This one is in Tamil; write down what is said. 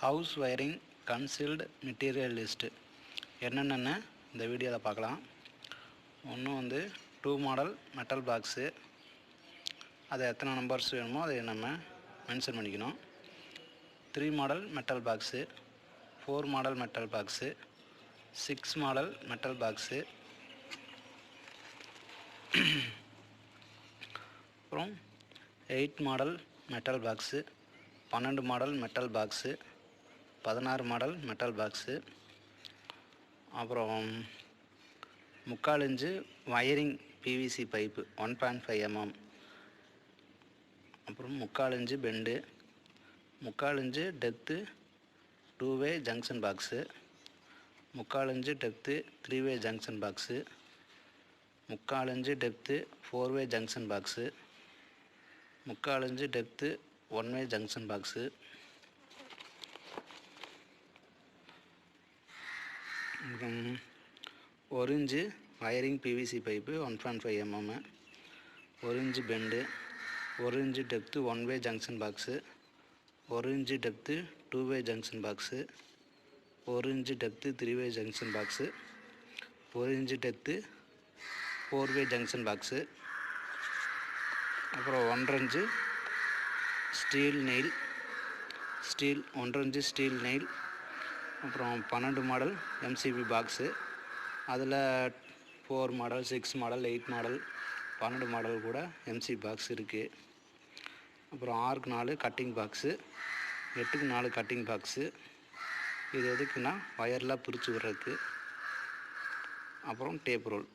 House wiring concealed material list என்னென்னு இந்த வீடியோவில் பார்க்கலாம். ஒன்று வந்து 2 மாடல் மெட்டல் பாக்ஸு, அது எத்தனை நம்பர்ஸ் வேணுமோ அதை நம்ம மென்ஷன் பண்ணிக்கணும். 3 model metal box, 4 model metal box, 6 model metal box, அப்புறம் 8 model metal box, 12 model metal box, 16 model metal box, அப்புறம் 3/4 inch wiring PVC pipe 1.5 mm, அப்புறம் 3/4 inch bend, 3/4 inch depth two way junction box, 3/4 inch depth 3-வே ஜங்ஷன் பாக்ஸு, 3/4 இன்ச்சு டெப்த்து 4-வே junction box, 3/4 inch depth one way junction box, அப்புறம் 1 inch wiring PVC pipe 1.5 mm, 1 inch bend, 1 inch depth one way junction box, 1 inch depth two way junction box, 1 inch depth 3-வே ஜங்ஷன் பாக்ஸு, 1 இன்ச்சு டெப்த்து 4-வே ஜங்ஷன் பாக்ஸு, அப்புறம் 1.5 inch steel nail, 1.5 inch steel nail, அப்புறம் 12 மாடல் எம்சிபி பாக்ஸு, அதில் 4 மாடல், 6 மாடல், 8 மாடல், 12 மாடல் கூட எம்சி பாக்ஸ் இருக்குது. அப்புறம் 6க்கு 4 கட்டிங் பாக்ஸு, 8க்கு 4 கட்டிங் பாக்ஸு. இது எதுக்குன்னா வயர்லாம் பிரித்து விடுறதுக்கு. அப்புறம் டேப் ரோல்.